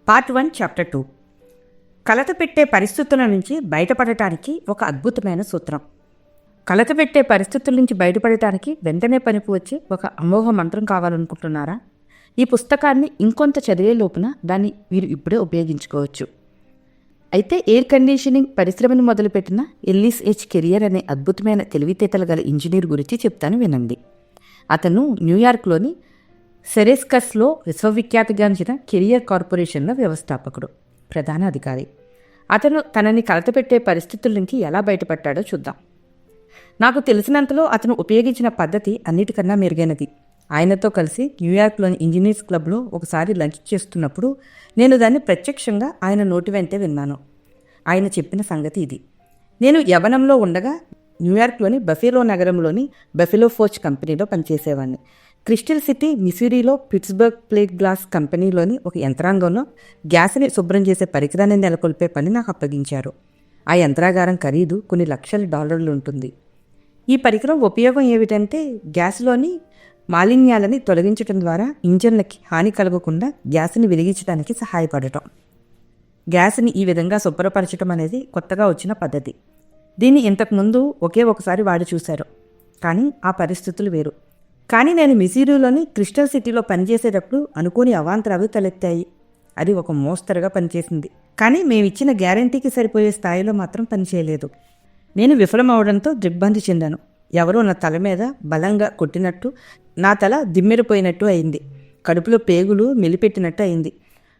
Part 1 chapter 2 కలత పెట్టే పరిస్థితుల నుంచి బయటపడటానికి ఒక అద్భుతమైన సూత్రం. కలత పెట్టే పరిస్థితుల నుంచి బయటపడటానికి వెంటనే పనికి వచ్చి ఒక అమోఘ మంత్రం కావాలనుకుంటున్నారా? ఈ పుస్తకాన్ని ఇంకొంత చదివే లోపున దాన్ని మీరు ఇప్పుడే ఉపయోగించుకోవచ్చు. అయితే ఎయిర్ కండిషనింగ్ పరిశ్రమను మొదలుపెట్టిన ఎల్లిస్ హెచ్ కెరియర్ అనే అద్భుతమైన తెలివితేటలు గల ఇంజనీర్ గురించి చెప్తాను వినండి. అతను న్యూయార్క్లోని సెరెస్కస్లో విశ్వవిఖ్యాతిగాంచిన కెరియర్ కార్పొరేషన్లో వ్యవస్థాపకుడు, ప్రధాన అధికారి. అతను తనని కలతపెట్టే పరిస్థితుల నుంచి ఎలా బయటపడ్డాడో చూద్దాం. నాకు తెలిసినంతలో అతను ఉపయోగించిన పద్ధతి అన్నిటికన్నా మెరుగైనది. ఆయనతో కలిసి న్యూయార్క్లోని ఇంజనీర్స్ క్లబ్లో ఒకసారి లంచ్ చేస్తున్నప్పుడు నేను దాన్ని ప్రత్యక్షంగా ఆయన నోటి వెంటే విన్నాను. ఆయన చెప్పిన సంగతి ఇది: నేను యవ్వనంలో ఉండగా న్యూయార్క్లోని బఫెలో నగరంలోని బఫెలో ఫోర్జ్ కంపెనీలో పనిచేసేవాడిని. క్రిస్టల్ సిటీ, మిసూరీలో పిట్స్బర్గ్ ప్లేట్ గ్లాస్ కంపెనీలోని ఒక యంత్రాంగంలో గ్యాస్ని శుభ్రం చేసే పరికరాన్ని నెలకొల్పే పని నాకు అప్పగించారు. ఆ యంత్రాగారం ఖరీదు కొన్ని లక్షల డాలర్లు ఉంటుంది. ఈ పరికరం ఉపయోగం ఏమిటంటే గ్యాస్లోని మాలిన్యాలని తొలగించడం ద్వారా ఇంజన్లకి హాని కలగకుండా గ్యాస్ని వెలిగించడానికి సహాయపడటం. గ్యాస్ని ఈ విధంగా శుభ్రపరచడం అనేది కొత్తగా వచ్చిన పద్ధతి. దీన్ని ఇంతకుముందు ఒకసారి వాడి చూశారు, కానీ ఆ పరిస్థితులు వేరు. కానీ నేను మిసూరీలోని క్రిస్టల్ సిటీలో పనిచేసేటప్పుడు అనుకోని అవాంతరాలు తలెత్తాయి. అది ఒక మోస్తరుగా పనిచేసింది, కానీ మేమిచ్చిన గ్యారంటీకి సరిపోయే స్థాయిలో మాత్రం పనిచేయలేదు. నేను విఫలమవడంతో దిగ్భ్రాంతి చెందాను. ఎవరో నా తల మీద బలంగా కొట్టినట్టు, నా తల దిమ్మెరిపోయినట్టు అయింది. కడుపులో పేగులు మెలిపెట్టినట్టు అయింది.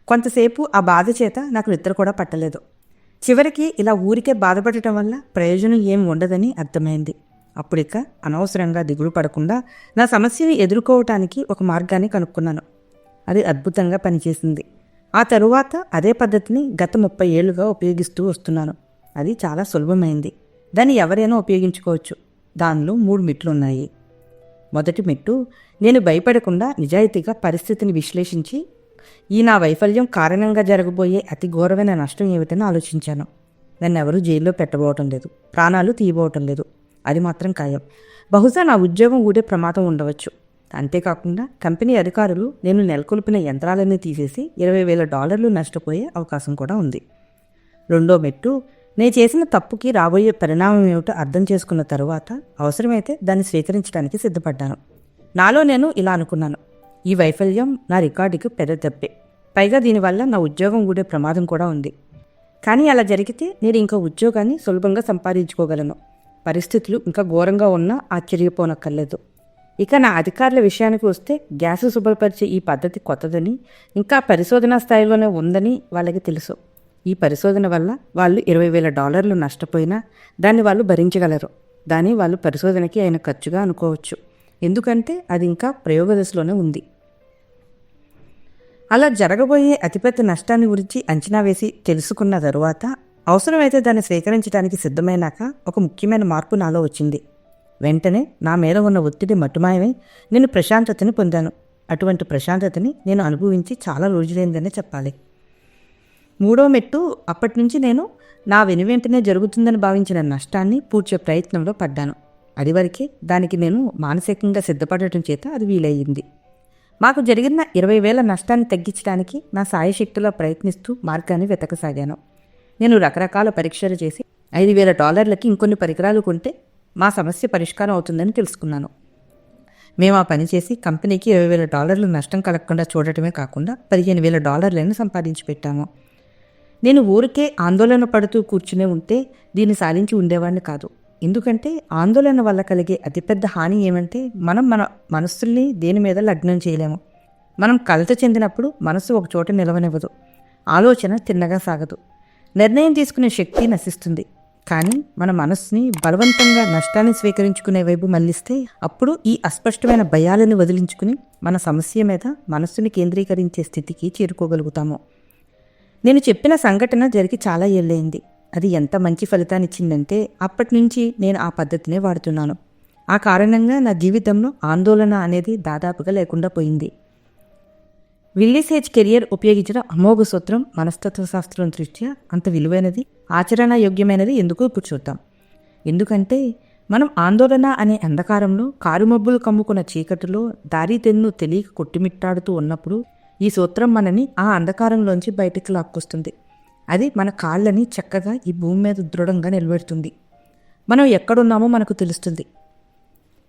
కొంతసేపు ఆ బాధ చేత నాకు నిద్ర కూడా పట్టలేదు. చివరికి ఇలా ఊరికే బాధపడటం వల్ల ప్రయోజనం ఏం ఉండదని అర్థమైంది. అప్పుడిక అనవసరంగా దిగులు పడకుండా నా సమస్యని ఎదుర్కోవటానికి ఒక మార్గాన్ని కనుక్కున్నాను. అది అద్భుతంగా పనిచేసింది. ఆ తరువాత అదే పద్ధతిని గత 30 ఏళ్లుగా ఉపయోగిస్తూ వస్తున్నాను. అది చాలా సులభమైంది. దాన్ని ఎవరైనా ఉపయోగించుకోవచ్చు. దానిలో 3 మెట్లు ఉన్నాయి. మొదటి మెట్టు, నేను భయపడకుండా నిజాయితీగా పరిస్థితిని విశ్లేషించి ఈ నా వైఫల్యం కారణంగా జరగబోయే అతి ఘోరమైన నష్టం ఏమిటని ఆలోచించాను. నన్ను ఎవరూ జైల్లో పెట్టబోవటం లేదు, ప్రాణాలు తీయబోవటం లేదు. అది మాత్రం ఖాయం. బహుశా నా ఉద్యోగం ఊడే ప్రమాదం ఉండవచ్చు. అంతేకాకుండా కంపెనీ అధికారులు నేను నెలకొల్పిన యంత్రాలన్నీ తీసేసి $20,000 నష్టపోయే అవకాశం కూడా ఉంది. రెండో మెట్టు, నేను చేసిన తప్పుకి రాబోయే పరిణామం ఏమిటో అర్థం చేసుకున్న తరువాత అవసరమైతే దాన్ని స్వీకరించడానికి సిద్ధపడ్డాను. నాలో నేను ఇలా అనుకున్నాను: ఈ వైఫల్యం నా రికార్డుకి పెద్ద దెబ్బే. పైగా దీనివల్ల నా ఉద్యోగం ఊడే ప్రమాదం కూడా ఉంది. కానీ అలా జరిగితే నేను ఇంకో ఉద్యోగాన్ని సులభంగా సంపాదించుకోగలను. పరిస్థితులు ఇంకా ఘోరంగా ఉన్నా ఆశ్చర్యపోనక్కర్లేదు. ఇక నా అధికారుల విషయానికి వస్తే గ్యాస్ శుభ్రపరిచే ఈ పద్ధతి కొత్తదని, ఇంకా పరిశోధనా స్థాయిలోనే ఉందని వాళ్ళకి తెలుసు. ఈ పరిశోధన వల్ల వాళ్ళు $20,000 నష్టపోయినా దాన్ని వాళ్ళు భరించగలరు. దాన్ని వాళ్ళు పరిశోధనకి అయిన ఖర్చుగా అనుకోవచ్చు, ఎందుకంటే అది ఇంకా ప్రయోగ దశలోనే ఉంది. అలా జరగబోయే అతిపెద్ద నష్టాన్ని గురించి అంచనా వేసి తెలుసుకున్న తరువాత అవసరమైతే దాన్ని స్వీకరించడానికి సిద్ధమైనాక ఒక ముఖ్యమైన మార్పు నాలో వచ్చింది. వెంటనే నా మీద ఉన్న ఒత్తిడి మట్టుమాయమై నేను ప్రశాంతతని పొందాను. అటువంటి ప్రశాంతతని నేను అనుభవించి చాలా రోజులైందనే చెప్పాలి. మూడో మెట్టు, అప్పటి నుంచి నేను నా వెనువెంటనే జరుగుతుందని భావించిన నష్టాన్ని పూడ్చే ప్రయత్నంలో పడ్డాను. అది వరకే దానికి నేను మానసికంగా సిద్ధపడటం చేత అది వీలయ్యింది. మాకు జరిగిన 20,000 నష్టాన్ని తగ్గించడానికి నా సాయశక్తిలో ప్రయత్నిస్తూ మార్గాన్ని వెతకసాగాను. నేను రకరకాల పరీక్షలు చేసి $5,000 ఇంకొన్ని పరికరాలు కొంటే మా సమస్య పరిష్కారం అవుతుందని తెలుసుకున్నాను. మేము ఆ పని చేసి కంపెనీకి $20,000 నష్టం కలగకుండా చూడటమే కాకుండా $15,000 సంపాదించి పెట్టాము. నేను ఊరికే ఆందోళన పడుతూ కూర్చునే ఉంటే దీన్ని సాధించి ఉండేవాడిని కాదు. ఎందుకంటే ఆందోళన వల్ల కలిగే అతిపెద్ద హాని ఏమంటే మనం మన మనస్సుల్ని దేని మీద లగ్నం చేయలేము. మనం కలత చెందినప్పుడు మనసు ఒక చోట నిలవనివ్వదు, ఆలోచన తిన్నగా సాగదు, నిర్ణయం తీసుకునే శక్తి నశిస్తుంది. కానీ మన మనస్సుని బలవంతంగా నష్టాన్ని స్వీకరించుకునే వైపు మళ్లిస్తే అప్పుడు ఈ అస్పష్టమైన భయాలను వదిలించుకుని మన సమస్య మీద మనస్సుని కేంద్రీకరించే స్థితికి చేరుకోగలుగుతాము. నేను చెప్పిన సంఘటన జరిగి చాలా ఏళ్ళైంది. అది ఎంత మంచి ఫలితాన్ని ఇచ్చిందంటే అప్పటి నుంచి నేను ఆ పద్ధతినే వాడుతున్నాను. ఆ కారణంగా నా జీవితంలో ఆందోళన అనేది దాదాపుగా లేకుండా పోయింది. ఎల్లిస్ హెచ్ కెరియర్ ఉపయోగించిన అమోఘ సూత్రం మనస్తత్వశాస్త్రం దృష్ట్యా అంత విలువైనది, ఆచరణయోగ్యమైనది ఎందుకు ఇప్పుడు చూద్దాం. ఎందుకంటే మనం ఆందోళన అనే అంధకారంలో కారుమబ్బులు కమ్ముకున్న చీకటిలో దారి తెన్ను తెలియక కొట్టుమిట్టాడుతూ ఉన్నప్పుడు ఈ సూత్రం మనని ఆ అంధకారంలోంచి బయటికి లాక్కొస్తుంది. అది మన కాళ్ళని చక్కగా ఈ భూమి మీద దృఢంగా నిలబెడుతుంది. మనం ఎక్కడున్నామో మనకు తెలుస్తుంది.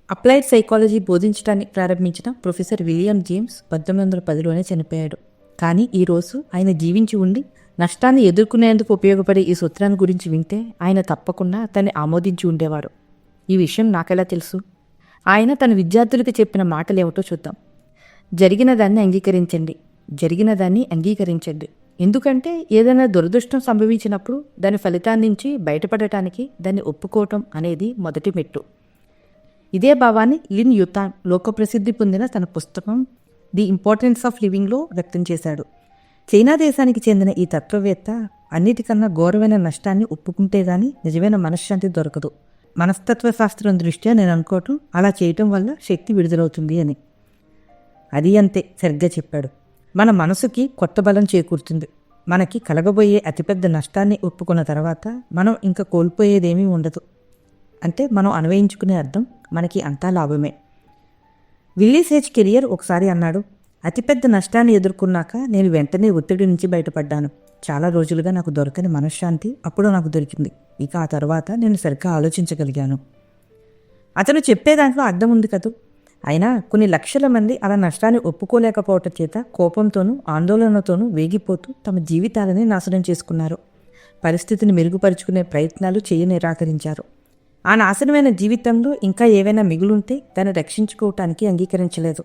అప్లైడ్ సైకాలజీ బోధించడాన్ని ప్రారంభించిన ప్రొఫెసర్ విలియం జేమ్స్ 1910లోనే చనిపోయాడు. కానీ ఈరోజు ఆయన జీవించి ఉండి నష్టాన్ని ఎదుర్కొనేందుకు ఉపయోగపడే ఈ సూత్రాన్ని గురించి వింటే ఆయన తప్పకుండా దాన్ని ఆమోదించి ఉండేవారు. ఈ విషయం నాకెలా తెలుసు? ఆయన తన విద్యార్థులకు చెప్పిన మాటలేమిటో చూద్దాం. జరిగిన దాన్ని అంగీకరించండి, జరిగిన దాన్ని అంగీకరించండి. ఎందుకంటే ఏదైనా దురదృష్టం సంభవించినప్పుడు దాని ఫలితాన్ని నుంచి బయటపడటానికి దాన్ని ఒప్పుకోవటం అనేది మొదటి మెట్టు. ఇదే భావాన్ని లిన్ యుతాన్ లోకప్రసిద్ధి పొందిన తన పుస్తకం ది ఇంపార్టెన్స్ ఆఫ్ లివింగ్లో వ్యక్తం చేశాడు. చైనా దేశానికి చెందిన ఈ తత్వవేత్త అన్నిటికన్నా ఘోరమైన నష్టాన్ని ఒప్పుకుంటే గానీ నిజమైన మనశ్శాంతి దొరకదు. మనస్తత్వ శాస్త్రం దృష్ట్యా నేను అనుకోవటం అలా చేయటం వల్ల శక్తి విడుదలవుతుంది అని. అది అంతే, సరిగ్గా చెప్పాడు. మన మనసుకి కొత్త బలం చేకూరుతుంది. మనకి కలగబోయే అతిపెద్ద నష్టాన్ని ఒప్పుకున్న తర్వాత మనం ఇంకా కోల్పోయేదేమీ ఉండదు. అంటే మనం అన్వయించుకునే అర్థం మనకి అంతా లాభమే. విల్లీస్ హెచ్ కెరియర్ ఒకసారి అన్నాడు, అతిపెద్ద నష్టాన్ని ఎదుర్కొన్నాక నేను వెంటనే ఒత్తిడి నుంచి బయటపడ్డాను. చాలా రోజులుగా నాకు దొరకని మనశ్శాంతి అప్పుడు నాకు దొరికింది. ఇక ఆ తర్వాత నేను సరిగ్గా ఆలోచించగలిగాను. అతను చెప్పే దాంట్లో అర్థం ఉంది కదూ. అయినా కొన్ని లక్షల మంది అలా నష్టాన్ని ఒప్పుకోలేకపోవటం చేత కోపంతోనూ ఆందోళనతోనూ వేగిపోతూ తమ జీవితాలని నాశనం చేసుకున్నారు. పరిస్థితిని మెరుగుపరుచుకునే ప్రయత్నాలు నిరాకరించారు. ఆ నాశనమైన జీవితంలో ఇంకా ఏవైనా మిగులుంటే దాన్ని రక్షించుకోవటానికి అంగీకరించలేదు.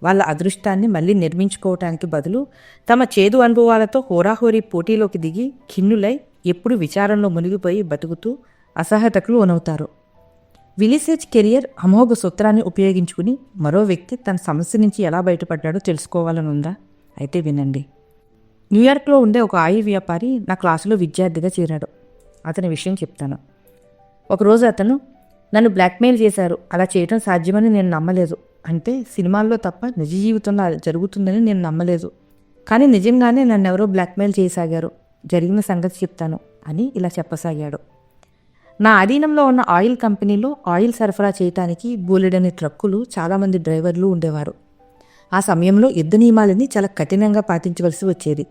వాళ్ళ అదృష్టాన్ని మళ్ళీ నిర్మించుకోవటానికి బదులు తమ చేదు అనుభవాలతో హోరాహోరీ పోటీలోకి దిగి ఖిన్నులై ఎప్పుడు విచారంలో మునిగిపోయి బతుకుతూ అసహ్యతకు లోనవుతారు. విల్లీస్ హెచ్ కెరియర్ అమోఘ సూత్రాన్ని ఉపయోగించుకుని మరో వ్యక్తి తన సమస్య నుంచి ఎలా బయటపడ్డాడో తెలుసుకోవాలనుందా? అయితే వినండి. న్యూయార్క్లో ఉండే ఒక ఆయిల్ వ్యాపారి నా క్లాసులో విద్యార్థిగా చేరాడు. అతని విషయం చెప్తాను. ఒకరోజు అతను నన్ను బ్లాక్మెయిల్ చేశారు, అలా చేయడం సాధ్యమని నేను నమ్మలేదు. అంటే సినిమాల్లో తప్ప నిజ జీవితంలో జరుగుతుందని నేను నమ్మలేదు. కానీ నిజంగానే నన్ను ఎవరో బ్లాక్మెయిల్ చేయసాగారు. జరిగిన సంగతి చెప్తాను అని ఇలా చెప్పసాగాడు. నా అధీనంలో ఉన్న ఆయిల్ కంపెనీలో ఆయిల్ సరఫరా చేయటానికి బోలెడని ట్రక్కులు, చాలామంది డ్రైవర్లు ఉండేవారు. ఆ సమయంలో యుద్ధ నియమాలని చాలా కఠినంగా పాటించవలసి వచ్చేది.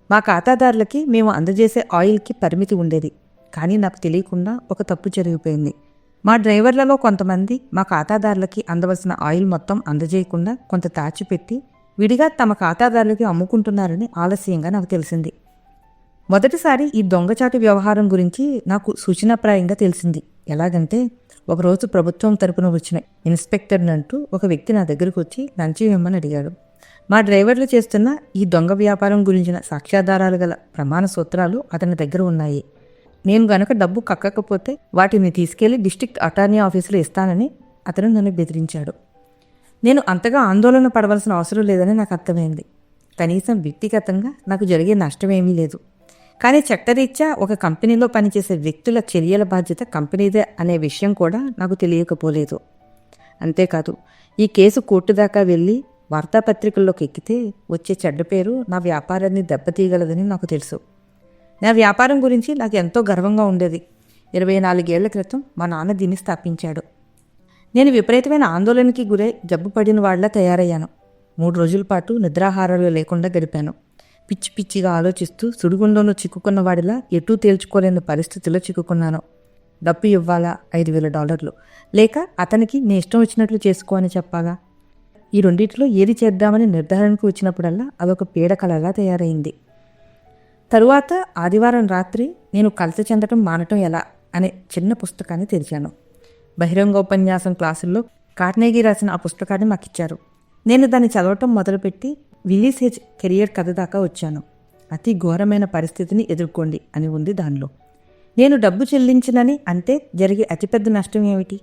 మా ఖాతాదారులకి మేము అందజేసే ఆయిల్కి పరిమితి ఉండేది. కానీ నాకు తెలియకుండా ఒక తప్పు జరిగిపోయింది. మా డ్రైవర్లలో కొంతమంది మా ఖాతాదారులకి అందవలసిన ఆయిల్ మొత్తం అందజేయకుండా కొంత దాచిపెట్టి విడిగా తమ ఖాతాదారులకి అమ్ముకుంటున్నారని ఆలస్యంగా నాకు తెలిసింది. మొదటిసారి ఈ దొంగచాటు వ్యవహారం గురించి నాకు సూచనాప్రాయంగా తెలిసింది. ఎలాగంటే ఒకరోజు ప్రభుత్వం తరపున వచ్చిన ఇన్స్పెక్టర్ని అంటూ ఒక వ్యక్తి నా దగ్గరకు వచ్చి లంచం ఇవ్వమని అడిగాడు. మా డ్రైవర్లు చేస్తున్న ఈ దొంగ వ్యాపారం గురించిన సాక్ష్యాధారాలు గల ప్రమాణ సూత్రాలు అతని దగ్గర ఉన్నాయి. నేను గనక డబ్బు కక్కకపోతే వాటిని తీసుకెళ్లి డిస్ట్రిక్ట్ అటార్నీ ఆఫీసులో ఇస్తానని అతను నన్ను బెదిరించాడు. నేను అంతగా ఆందోళన పడవలసిన అవసరం లేదని నాకు అర్థమైంది. కనీసం వ్యక్తిగతంగా నాకు జరిగే నష్టమేమీ లేదు. కానీ చట్టరీత్యా ఒక కంపెనీలో పనిచేసే వ్యక్తుల చర్యల బాధ్యత కంపెనీదే అనే విషయం కూడా నాకు తెలియకపోలేదు. అంతేకాదు, ఈ కేసు కోర్టు దాకా వెళ్ళి వార్తాపత్రికల్లోకి ఎక్కితే వచ్చే చెడ్డ పేరు నా వ్యాపారాన్ని దెబ్బతీయగలదని నాకు తెలుసు. నా వ్యాపారం గురించి నాకు ఎంతో గర్వంగా ఉండేది. 24 ఏళ్ల క్రితం మా నాన్న దీన్ని స్థాపించాడు. నేను విపరీతమైన ఆందోళనకి గురై జబ్బు పడిన వాళ్ళ తయారయ్యాను. 3 రోజుల పాటు నిద్రాహారాలు లేకుండా గడిపాను. పిచ్చి పిచ్చిగా ఆలోచిస్తూ సుడిగుండంలో చిక్కుకున్న వాడిలా ఎటూ తేల్చుకోలేని పరిస్థితిలో చిక్కుకున్నాను. డబ్బు ఇవ్వాలా $5,000 లేక అతనికి నీ ఇష్టం వచ్చినట్లు చేసుకో అని చెప్పాలా? ఈ రెండింటిలో ఏది చేద్దామని నిర్ధారణకు వచ్చినప్పుడల్లా అదొక పీడకలలా తయారైంది. తరువాత ఆదివారం రాత్రి నేను కలత చెందటం మానటం ఎలా అనే చిన్న పుస్తకాన్ని తెరిచాను. బహిరంగోపన్యాసం క్లాసుల్లో కార్నెగీ రాసిన ఆ పుస్తకాన్ని మాకు ఇచ్చారు. నేను దాన్ని చదవటం మొదలుపెట్టి విల్లీస్ హెచ్ కెరియర్ కథ దాకా వచ్చాను. అతి ఘోరమైన పరిస్థితిని ఎదుర్కోండి అని ఉంది దానిలో. నేను డబ్బు చెల్లించినని అంటే జరిగే అతిపెద్ద నష్టం ఏమిటి?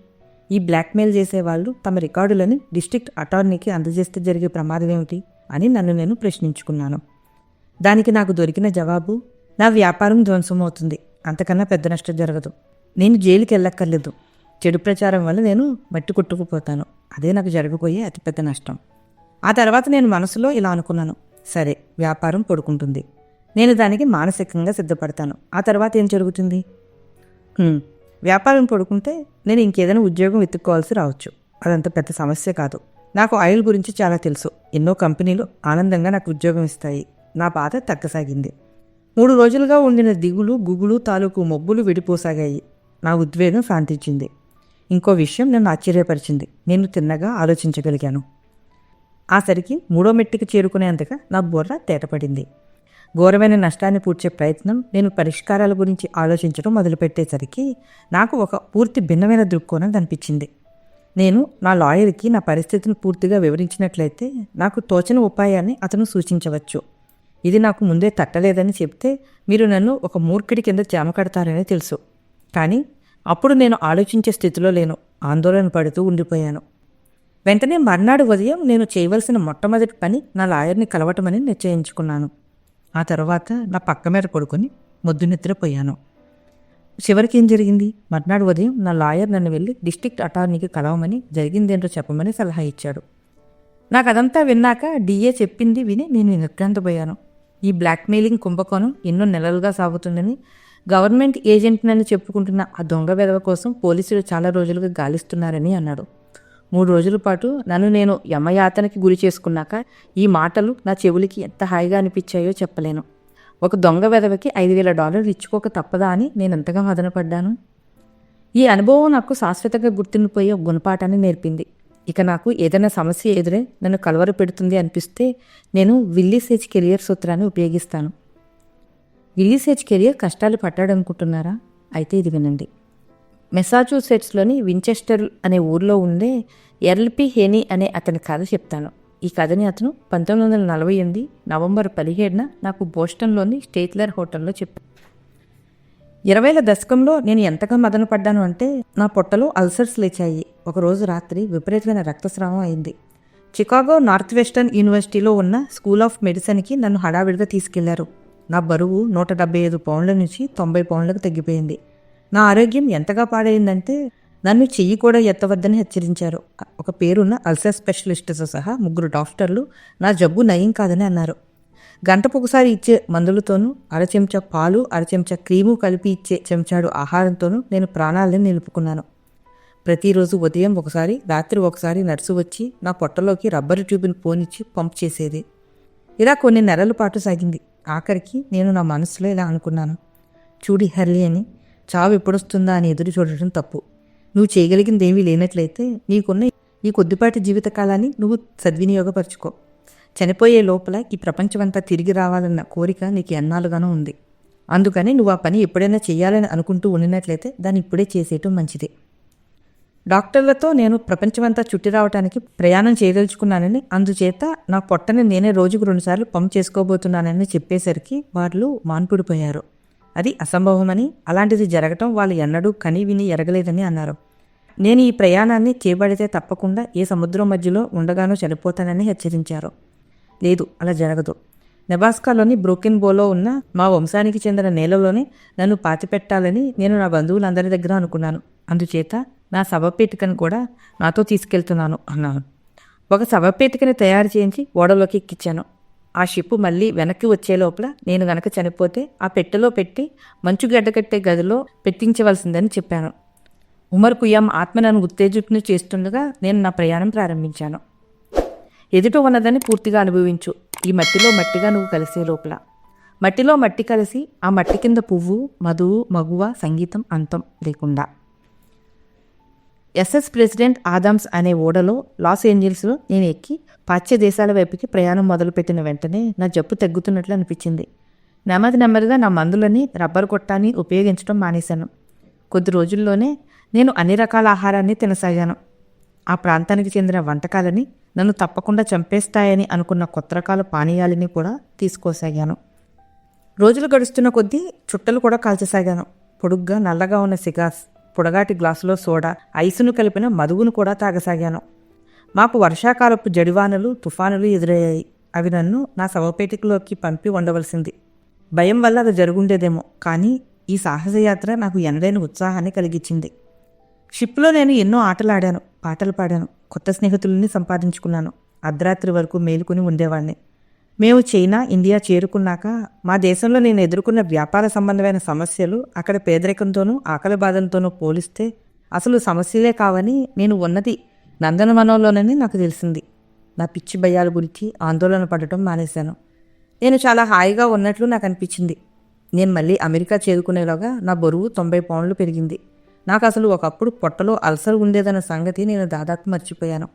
ఈ బ్లాక్మెయిల్ చేసేవాళ్ళు తమ రికార్డులని డిస్ట్రిక్ట్ అటార్నీకి అందజేస్తే జరిగే ప్రమాదం ఏమిటి అని నన్ను నేను ప్రశ్నించుకున్నాను. దానికి నాకు దొరికిన జవాబు, నా వ్యాపారం ధ్వంసమవుతుంది, అంతకన్నా పెద్ద నష్టం జరగదు. నేను జైలుకి వెళ్ళక్కర్లేదు. చెడు ప్రచారం వల్ల నేను మట్టి కొట్టుకుపోతాను. అదే నాకు జరగబోయే అతిపెద్ద నష్టం. ఆ తర్వాత నేను మనసులో ఇలా అనుకున్నాను, సరే వ్యాపారం పడుకుంటుంది, నేను దానికి మానసికంగా సిద్ధపడతాను. ఆ తర్వాత ఏం జరుగుతుంది? వ్యాపారం పడుకుంటే నేను ఇంకేదైనా ఉద్యోగం వెతుక్కోవాల్సి రావచ్చు. అదంత పెద్ద సమస్య కాదు. నాకు ఆయిల్ గురించి చాలా తెలుసు. ఎన్నో కంపెనీలు ఆనందంగా నాకు ఉద్యోగం ఇస్తాయి. నా బాధ తగ్గసాగింది. 3 రోజులుగా ఉండిన దిగులు గుగులు తాలూకు మబ్బులు విడిపోసాగాయి. నా ఉద్వేగం శాంతించింది. ఇంకో విషయం నన్ను ఆశ్చర్యపరిచింది. నేను తిన్నగా ఆలోచించగలిగాను. ఆ సరికి 3వ మెట్టుకు చేరుకునేంతగా నా బుర్ర తేటపడింది. ఘోరమైన నష్టాన్ని పూడ్చే ప్రయత్నం, నేను పరిష్కారాల గురించి ఆలోచించడం మొదలుపెట్టేసరికి నాకు ఒక పూర్తి భిన్నమైన దృక్కోణం కనిపించింది. నేను నా లాయర్కి నా పరిస్థితిని పూర్తిగా వివరించినట్లయితే నాకు తోచిన ఉపాయాన్ని అతను సూచించవచ్చు. ఇది నాకు ముందే తట్టలేదని చెప్తే మీరు నన్ను ఒక మూర్ఖుడి కింద జామ కడతారని తెలుసు. కానీ అప్పుడు నేను ఆలోచించే స్థితిలో లేను. ఆందోళన పడుతూ ఉండిపోయాను. వెంటనే మర్నాడు ఉదయం నేను చేయవలసిన మొట్టమొదటి పని నా లాయర్ని కలవటమని నిశ్చయించుకున్నాను. ఆ తర్వాత నా పక్క మీద పడుకొని మొద్దు నిద్రపోయాను. చివరికి ఏం జరిగింది? మర్నాడు ఉదయం నా లాయర్ నన్ను వెళ్ళి డిస్ట్రిక్ట్ అటార్నీకి కలవమని, జరిగిందేంటో చెప్పమని సలహా ఇచ్చాడు. నాకు అదంతా విన్నాక డిఏ చెప్పింది విని నేను నిర్ఘాంతపోయాను. ఈ బ్లాక్మెయిలింగ్ కుంభకోణం ఎన్నో నెలలుగా సాగుతుందని, గవర్నమెంట్ ఏజెంట్నని చెప్పుకుంటున్న ఆ దొంగ వెధవ కోసం పోలీసులు చాలా రోజులుగా గాలిస్తున్నారని అన్నాడు. 3 రోజుల పాటు నన్ను నేను యమయాతనకి గురి చేసుకున్నాక ఈ మాటలు నా చెవులకి ఎంత హాయిగా అనిపించాయో చెప్పలేను. ఒక దొంగ వెధవకి $5,000 ఇచ్చుకోక తప్పదా అని నేను ఎంతగా మదనపడ్డాను. ఈ అనుభవం నాకు శాశ్వతంగా గుర్తుండిపోయే గుణపాఠాన్ని నేర్పింది. ఇక నాకు ఏదైనా సమస్య ఎదురై నన్ను కలవర పెడుతుంది అనిపిస్తే నేను విల్లీస్ హెచ్ కెరియర్ సూత్రాన్ని ఉపయోగిస్తాను. విల్లీస్ హెచ్ కెరియర్ కష్టాలు పట్టాడనుకుంటున్నారా? అయితే ఇది వినండి. మెసాచ్యూసెట్స్లోని వించెస్టర్ అనే ఊర్లో ఉండే ఎర్ల్.పి. హేనీ అనే అతని కథ చెప్తాను. ఈ కథని అతను 1948 నవంబర్ 17న నాకు బోస్టన్లోని స్టేట్లర్ హోటల్లో చెప్పాను. 20ల దశకంలో నేను ఎంతగా మదన పడ్డాను అంటే నా పొట్టలో అల్సర్స్ లేచాయి. ఒకరోజు రాత్రి విపరీతమైన రక్తస్రావం అయింది. చికాగో నార్త్ వెస్టర్న్ యూనివర్సిటీలో ఉన్న స్కూల్ ఆఫ్ మెడిసిన్కి నన్ను హడావిడిగా తీసుకెళ్లారు. నా బరువు 175 పౌండ్ల నుంచి 90 పౌండ్లకు తగ్గిపోయింది. నా ఆరోగ్యం ఎంతగా పాడైందంటే నన్ను చెయ్యి కూడా ఎత్తవద్దని హెచ్చరించారు. ఒక పేరున్న అల్సర్ స్పెషలిస్టుతో సహా 3 డాక్టర్లు నా జబ్బు నయం కాదని అన్నారు. గంటకొకసారి ఇచ్చే మందులతోనూ, అరచెంచా పాలు, అరచెంచా క్రీము కలిపి ఇచ్చే చెంచాడు ఆహారంతోనూ నేను ప్రాణాలను నిలుపుకున్నాను. ప్రతిరోజు ఉదయం ఒకసారి, రాత్రి ఒకసారి నర్సు వచ్చి నా పొట్టలోకి రబ్బరు ట్యూబ్ని పోనిచ్చి పంప్ చేసేది. ఇలా కొన్ని నెలల పాటు సాగింది. ఆఖరికి నేను నా మనసులో ఇలా అనుకున్నాను. చూడి హర్లీ అని, చావు ఎప్పుడొస్తుందా అని ఎదురు చూడటం తప్పు. నువ్వు చేయగలిగింది ఏమీ లేనట్లయితే నీకున్న ఈ కొద్దిపాటి జీవితకాలాన్ని నువ్వు సద్వినియోగపరచుకో. చనిపోయే లోపల ఈ ప్రపంచమంతా తిరిగి రావాలన్న కోరిక నీకు ఎన్నాళ్ళుగానో ఉంది. అందుకని నువ్వు ఆ పని ఎప్పుడైనా చేయాలని అనుకుంటూ ఉండినట్లయితే దాన్ని ఇప్పుడే చేసేయటం మంచిది. డాక్టర్లతో నేను ప్రపంచమంతా చుట్టి రావడానికి ప్రయాణం చేయదలుచుకున్నానని, అందుచేత నా పొట్టని నేనే రోజుకు 2 సార్లు పంప్ చేసుకోబోతున్నానని చెప్పేసరికి వాళ్ళు మాన్పుడిపోయారు. అది అసంభవమని, అలాంటిది జరగటం వాళ్ళు ఎన్నడూ కని విని ఎరగలేదని అన్నారు. నేను ఈ ప్రయాణాన్ని చేపడితే తప్పకుండా ఏ సముద్రం మధ్యలో ఉండగానో చనిపోతానని హెచ్చరించారు. లేదు, అలా జరగదు. నెబ్రాస్కాలోని బ్రోకెన్ బోలో ఉన్న మా వంశానికి చెందిన నేలలోనే నన్ను పాతిపెట్టాలని నేను నా బంధువులందరి దగ్గర అనుకున్నాను. అందుచేత నా శవపేటికను కూడా నాతో తీసుకెళ్తున్నాను అన్నాను. ఒక శవపేటికని తయారు చేయించి ఓడలోకి ఎక్కించాను. ఆ షిప్పు మళ్ళీ వెనక్కి వచ్చే లోపల నేను గనక చనిపోతే ఆ పెట్టెలో పెట్టి మంచు గడ్డకట్టే గదిలో పెట్టించవలసిందని చెప్పాను. ఉమర్ ఖుయ్యాం ఆత్మ నన్ను ఉత్తేజితుని చేస్తుండగా నేను నా ప్రయాణం ప్రారంభించాను. ఎదుట ఉన్నదని పూర్తిగా అనుభవించు. ఈ మట్టిలో మట్టిగా నువ్వు కలిసే లోపల. మట్టిలో మట్టి కలిసి ఆ మట్టి కింద పువ్వు, మధువు, మగువ, సంగీతం అంతం లేకుండా. ఎస్ఎస్ ప్రెసిడెంట్ ఆదామ్స్ అనే ఓడలో లాస్ ఏంజల్స్లో నేను ఎక్కి పాశ్చాత్య దేశాల వైపుకి ప్రయాణం మొదలుపెట్టిన వెంటనే నా జబ్బు తగ్గుతున్నట్లు అనిపించింది. నెమ్మదిగా నా మందులని, రబ్బరు కొట్టాన్ని ఉపయోగించడం మానేశాను. కొద్ది రోజుల్లోనే నేను అన్ని రకాల ఆహారాన్ని తినసాగాను. ఆ ప్రాంతానికి చెందిన వంటకాలని, నన్ను తప్పకుండా చంపేస్తాయని అనుకున్న కొత్త రకాల పానీయాలని కూడా తీసుకోసాగాను. రోజులు గడుస్తున్న కొద్దీ చుట్టలు కూడా కాల్చసాగాను. పొడుగ్గా నల్లగా ఉన్న సిగార్స్, పొడగాటి గ్లాసులో సోడా, ఐసును కలిపిన మధువును కూడా తాగసాగాను. మాకు వర్షాకాలపు జడివానలు, తుఫానులు ఎదురయ్యాయి. అవి నన్ను నా శవపేటికలోకి పంపి ఉండవలసింది. భయం వల్ల అది జరుగుండేదేమో, కానీ ఈ సాహసయాత్ర నాకు ఎనలేని ఉత్సాహాన్ని కలిగించింది. షిప్లో నేను ఎన్నో ఆటలు ఆడాను, పాటలు పాడాను, కొత్త స్నేహితులని సంపాదించుకున్నాను. అర్ధరాత్రి వరకు మేలుకుని ఉండేవాడిని. మేము చైనా, ఇండియా చేరుకున్నాక మా దేశంలో నేను ఎదుర్కొన్న వ్యాపార సంబంధమైన సమస్యలు అక్కడ పేదరికంతోనూ ఆకలి బాధలతోనూ పోలిస్తే అసలు సమస్యలే కావని నేను ఉన్నది నందనవనంలోనని నాకు తెలిసింది. నా పిచ్చి భయాల గురించి ఆందోళన పడటం మానేశాను. నేను చాలా హాయిగా ఉన్నట్లు నాకు అనిపించింది. నేను మళ్ళీ అమెరికా చేరుకునేలోగా నా బరువు 90 పౌండ్లు పెరిగింది. నాకు అసలు ఒకప్పుడు పొట్టలో అల్సర్ ఉండేదన్న సంగతి నేను దాదాపు మర్చిపోయాను.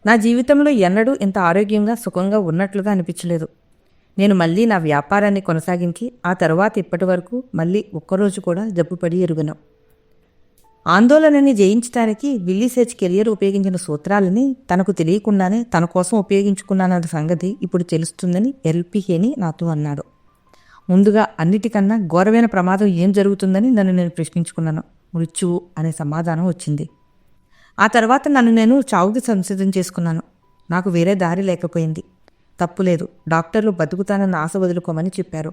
నా జీవితంలో ఎన్నడూ ఇంత ఆరోగ్యంగా సుఖంగా ఉన్నట్లుగా అనిపించలేదు. నేను మళ్ళీ నా వ్యాపారాన్ని కొనసాగించి ఆ తర్వాత ఇప్పటి వరకు మళ్ళీ ఒక్కరోజు కూడా జబ్బుపడి ఎరుగను. ఆందోళనని జయించడానికి విల్లీస్ హెచ్ కెరియర్ ఉపయోగించిన సూత్రాలని తనకు తెలియకుండానే తన కోసం ఉపయోగించుకున్నానన్న సంగతి ఇప్పుడు తెలుస్తుందని ఎల్పిహేని నాతో అన్నాడు. ముందుగా అన్నిటికన్నా ఘోరమైన ప్రమాదం ఏం జరుగుతుందని నన్ను నేను ప్రశ్నించుకున్నాను. మృత్యువు అనే సమాధానం వచ్చింది. ఆ తర్వాత నన్ను నేను చావుకి సంసిద్ధం చేసుకున్నాను. నాకు వేరే దారి లేకపోయింది. తప్పులేదు, డాక్టర్లు బతుకుతానన్న ఆశ వదులుకోమని చెప్పారు.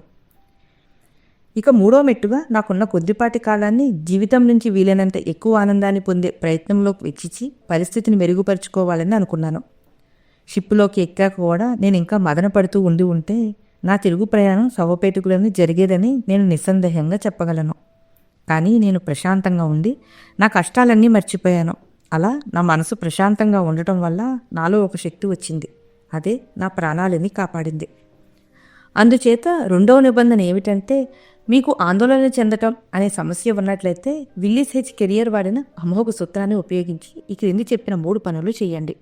ఇక మూడో మెట్టుగా నాకున్న కొద్దిపాటి కాలాన్ని జీవితం నుంచి వీలైనంత ఎక్కువ ఆనందాన్ని పొందే ప్రయత్నంలో వెచ్చించి పరిస్థితిని మెరుగుపరుచుకోవాలని అనుకున్నాను. షిప్పులోకి ఎక్కాక కూడా నేను ఇంకా మదన పడుతూ ఉంటే నా తిరుగు ప్రయాణం శవపేటుకులని జరిగేదని నేను నిస్సందేహంగా చెప్పగలను. కానీ నేను ప్రశాంతంగా ఉండి నా కష్టాలన్నీ మర్చిపోయాను. అలా నా మనసు ప్రశాంతంగా ఉండటం వల్ల నాలో ఒక శక్తి వచ్చింది. అదే నా ప్రాణాలని కాపాడింది. అందుచేత రెండవ నిబంధన ఏమిటంటే, మీకు ఆందోళన చెందటం అనే సమస్య ఉన్నట్లయితే విల్లీస్ హెచ్ కెరియర్ వాడిన అమోఘ సూత్రాన్ని ఉపయోగించి ఈ క్రింది చెప్పిన 3 పనులు చేయండి.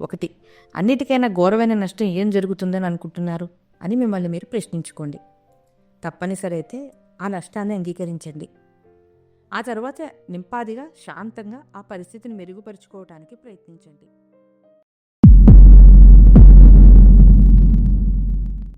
1. అన్నిటికైనా ఘోరమైన నష్టం ఏం జరుగుతుందని అనుకుంటున్నారు అని మిమ్మల్ని మీరు ప్రశ్నించుకోండి. తప్పనిసరి అయితే ఆ నష్టాన్ని అంగీకరించండి. ఆ తర్వాత నింపాదిగా శాంతంగా ఆ పరిస్థితిని మెరుగుపరుచుకోవటానికి ప్రయత్నించండి.